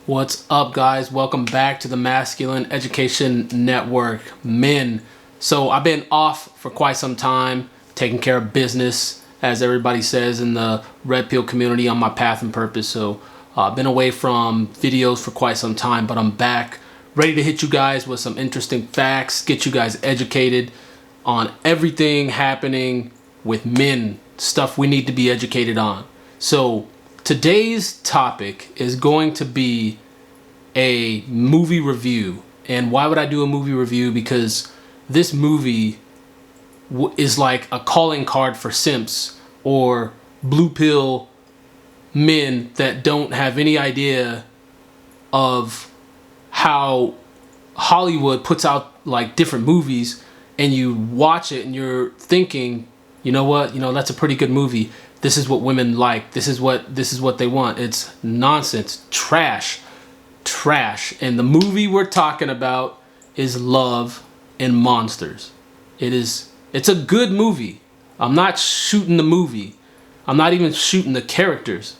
What's up, guys? Welcome back to the Masculine Education Network, M.E.N. So I've been off for quite some time, taking care of business, as everybody says in the red pill community, on my path and purpose. So I've been away from videos for quite some time, but I'm back, ready to hit you guys with some interesting facts, get you guys educated on everything happening with men, stuff we need to be educated on. So today's topic is going to be a movie review. And why would I do a movie review? Because this movie is like a calling card for simps or blue pill men that don't have any idea of how Hollywood puts out like different movies, and you watch it and you're thinking, you know what, that's a pretty good movie. This is what women like. This is what they want. It's nonsense, trash. And the movie we're talking about is Love and Monsters. It's a good movie. I'm not shooting the movie. I'm not even shooting the characters.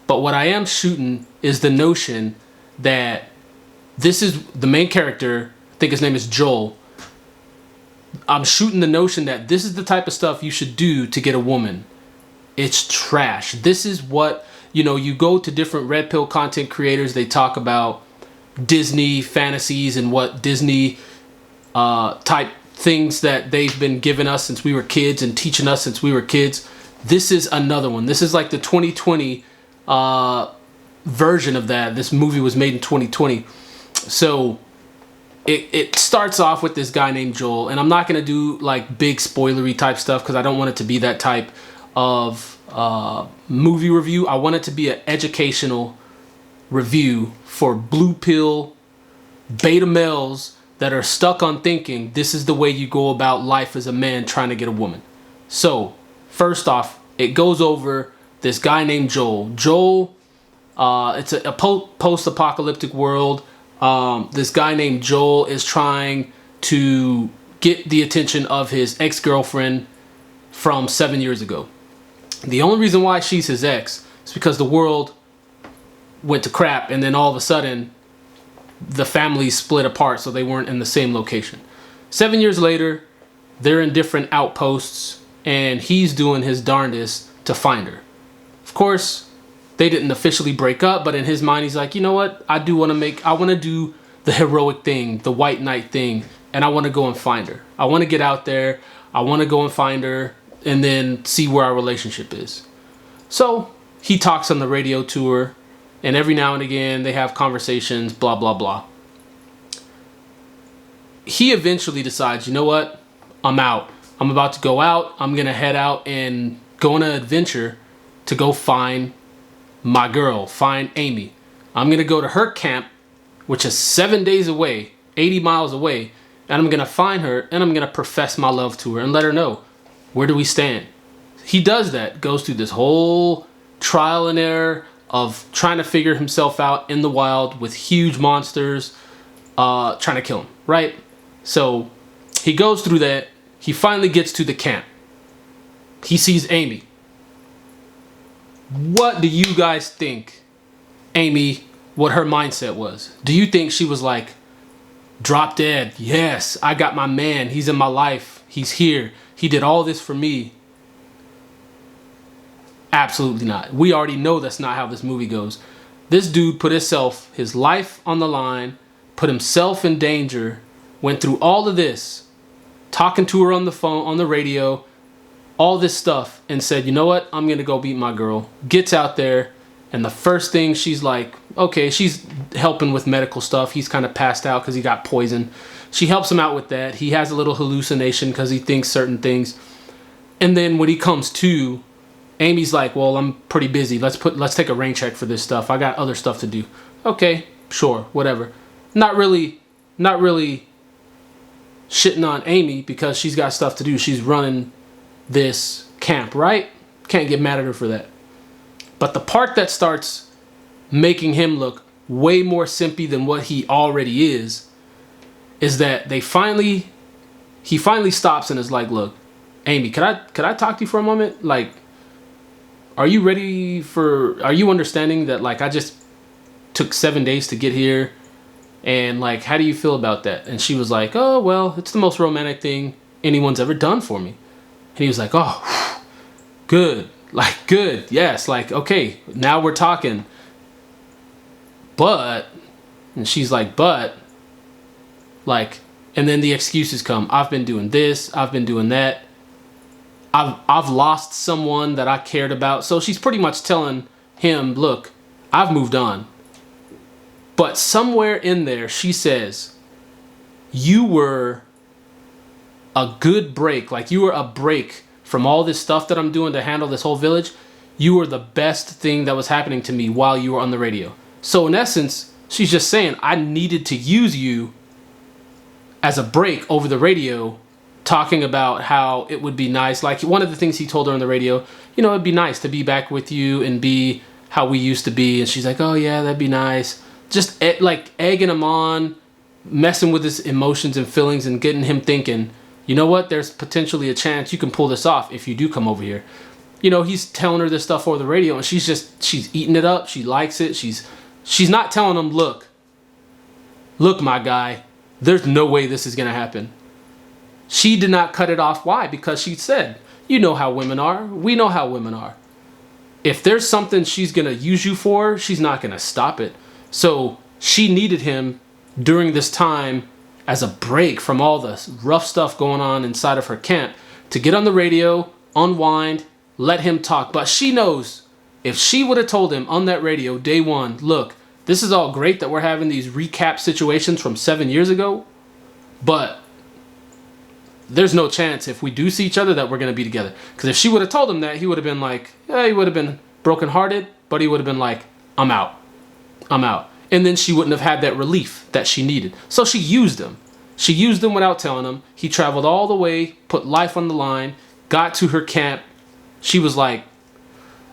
But what I am shooting is the notion that this is the main character. I think his name is Joel. I'm shooting the notion that this is the type of stuff you should do to get a woman. It's trash. This is what, you go to different red pill content creators, they talk about Disney fantasies and what Disney type things that they've been giving us since we were kids and teaching us since we were kids. This is another one. This is like the 2020 version of that. This movie was made in 2020. So it starts off with this guy named Joel, and I'm not going to do like big spoilery type stuff because I don't want it to be that type of movie review. I want it to be an educational review for blue pill beta males that are stuck on thinking this is the way you go about life as a man trying to get a woman. So first off, it goes over this guy named Joel. It's a post-apocalyptic world. This guy named Joel is trying to get the attention of his ex-girlfriend from 7 years ago. The only reason why she's his ex is because the world went to crap, and then all of a sudden the families split apart, so they weren't in the same location. 7 years later, they're in different outposts, and he's doing his darndest to find her. Of course, they didn't officially break up, but in his mind, he's like, you know what? I want to do the heroic thing, the white knight thing, and I want to go and find her. I want to get out there. I want to go and find her and then see where our relationship is. So he talks on the radio to her, and every now and again they have conversations, blah, blah, blah. He eventually decides, you know what? I'm out. I'm about to go out. I'm going to head out and go on an adventure to go find my girl, find Amy. I'm going to go to her camp, which is 7 days away, 80 miles away, and I'm going to find her, and I'm going to profess my love to her and let her know, where do we stand? He does that, goes through this whole trial and error of trying to figure himself out in the wild with huge monsters trying to kill him, right? So he goes through that. He finally gets to the camp. He sees Amy. What do you guys think what her mindset was? Do you think she was like, drop dead? Yes, I got my man. He's in my life. He's here. He did all this for me. Absolutely not. We already know that's not how this movie goes. This dude put his life on the line, put himself in danger, went through all of this, talking to her on the phone, on the radio, all this stuff, and said, you know what? I'm going to go beat my girl. Gets out there, and the first thing she's like, okay, she's helping with medical stuff. He's kind of passed out because he got poisoned. She helps him out with that. He has a little hallucination because he thinks certain things. And then when he comes to, Amy's like, well, I'm pretty busy. Let's take a rain check for this stuff. I got other stuff to do. Okay, sure, whatever. Not really shitting on Amy because she's got stuff to do. She's running this camp, right? Can't get mad at her for that. But the part that starts making him look way more simpy than what he already is that he finally stops and is like, look, Amy, could I talk to you for a moment? Like, are you understanding that, like, I just took 7 days to get here, and like, how do you feel about that? And she was like, oh, well, it's the most romantic thing anyone's ever done for me. And he was like, oh, good, like, good, yes, like, okay, now we're talking. But, and she's like, but, like, and then the excuses come. I've been doing this, I've been doing that. I've lost someone that I cared about. So she's pretty much telling him, look, I've moved on. But somewhere in there, she says, you were a good break. Like, you were a break from all this stuff that I'm doing to handle this whole village. You were the best thing that was happening to me while you were on the radio. So in essence, she's just saying, I needed to use you as a break over the radio, talking about how it would be nice. Like, one of the things he told her on the radio, you know, it'd be nice to be back with you and be how we used to be. And she's like, oh yeah, that'd be nice. Just like egging him on, messing with his emotions and feelings and getting him thinking, you know what, there's potentially a chance you can pull this off if you do come over here. You know, he's telling her this stuff over the radio, and she's eating it up. She likes it. She's not telling him, look, my guy, there's no way this is going to happen. She did not cut it off. Why? Because she said, you know how women are. We know how women are. If there's something she's going to use you for, she's not going to stop it. So she needed him during this time as a break from all the rough stuff going on inside of her camp to get on the radio, unwind, let him talk. But she knows if she would have told him on that radio day one, look, this is all great that we're having these recap situations from 7 years ago, but there's no chance if we do see each other that we're going to be together. Because if she would have told him that, he would have been like, yeah, he would have been brokenhearted, but he would have been like, I'm out. And then she wouldn't have had that relief that she needed. So she used him. She used him without telling him. He traveled all the way, put life on the line, got to her camp. She was like,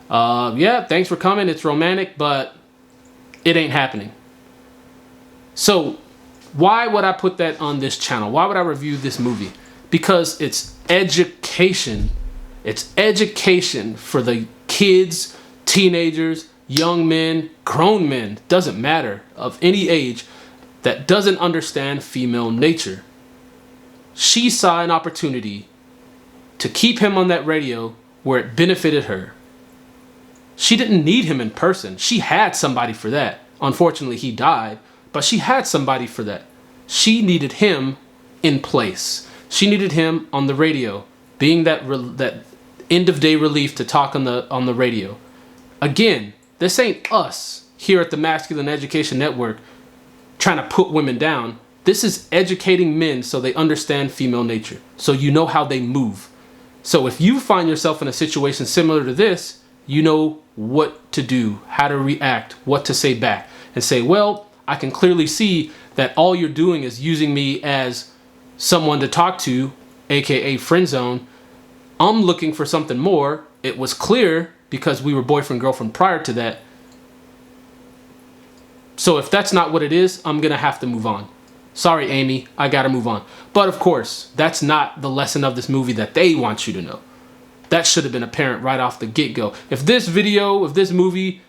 yeah, thanks for coming. It's romantic, but it ain't happening. So why would I put that on this channel? Why would I review this movie? Because it's education. It's education for the kids, teenagers, young men, grown men, doesn't matter, of any age, that doesn't understand female nature. She saw an opportunity to keep him on that radio where it benefited her. She didn't need him in person. She had somebody for that. Unfortunately, he died, but she had somebody for that. She needed him in place. She needed him on the radio, being that end of day relief to talk on the radio. Again, this ain't us here at the Masculine Education Network trying to put women down. This is educating men so they understand female nature, so you know how they move. So if you find yourself in a situation similar to this, you know what to do, how to react, what to say back, and say, well, I can clearly see that all you're doing is using me as someone to talk to, aka friend zone. I'm looking for something more. It was clear because we were boyfriend girlfriend prior to that. So if that's not what it is, I'm gonna have to move on. Sorry, Amy, I gotta move on. But of course, that's not the lesson of this movie that they want you to know. That should have been apparent right off the get-go. If this movie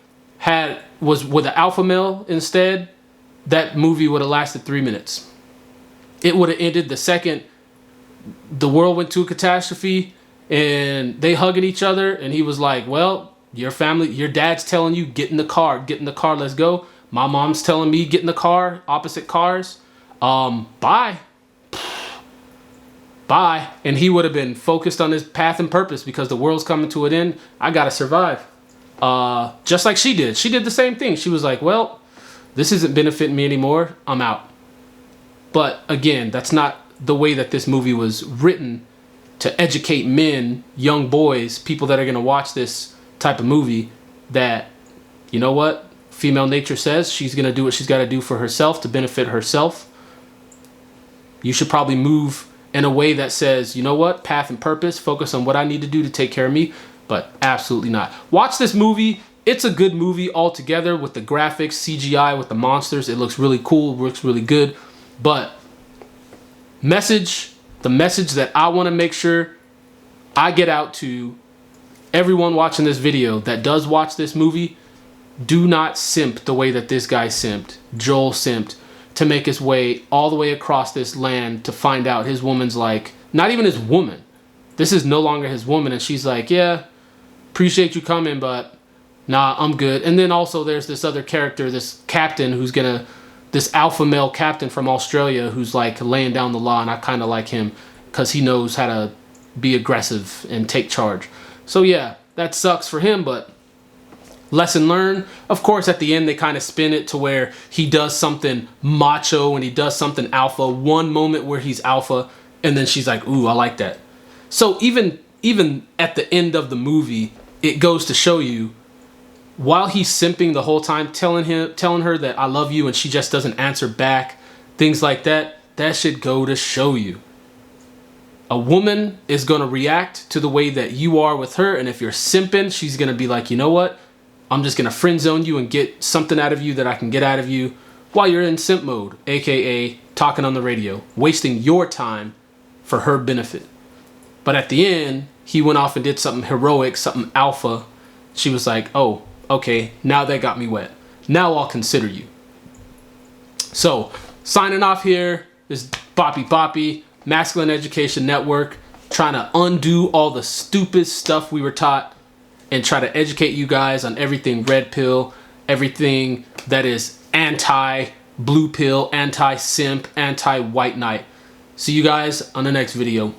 was with an alpha male instead, that movie would have lasted 3 minutes. It would have ended the second the world went to a catastrophe and they hugging each other, and he was like, well, your dad's telling you, get in the car, let's go. My mom's telling me, get in the car, opposite cars. Bye. And he would have been focused on his path and purpose because the world's coming to an end. I gotta survive. Just like she did. She did the same thing. She was like, well, this isn't benefiting me anymore. I'm out. But again, that's not the way that this movie was written, to educate men, young boys, people that are going to watch this type of movie, that, you know what? Female nature says she's going to do what she's got to do for herself to benefit herself. You should probably move in a way that says, you know what? Path and purpose, focus on what I need to do to take care of me. But absolutely not. Watch this movie. It's a good movie altogether with the graphics, CGI, with the monsters. It looks really cool, works really good. But the message that I want to make sure I get out to everyone watching this video that does watch this movie, do not simp the way that this guy simped. Joel simped to make his way all the way across this land to find out his woman's like, not even his woman. This is no longer his woman. And she's like, yeah, appreciate you coming, but nah, I'm good. And then also there's this other character, this captain this alpha male captain from Australia who's like laying down the law. And I kind of like him because he knows how to be aggressive and take charge. So yeah, that sucks for him, but lesson learned. Of course, at the end, they kind of spin it to where he does something macho and he does something alpha. One moment where he's alpha, and then she's like, ooh, I like that. So even at the end of the movie, it goes to show you, while he's simping the whole time, telling her that I love you, and she just doesn't answer back, things like that, that should go to show you. A woman is going to react to the way that you are with her, and if you're simping, she's going to be like, you know what? I'm just going to friend zone you and get something out of you that I can get out of you while you're in simp mode, aka talking on the radio, wasting your time for her benefit. But at the end, he went off and did something heroic, something alpha. She was like, oh, okay, now that got me wet. Now I'll consider you. So, signing off here, this is Boppy Boppy, Masculine Education Network, trying to undo all the stupid stuff we were taught and try to educate you guys on everything red pill, everything that is anti-blue pill, anti-simp, anti-white knight. See you guys on the next video.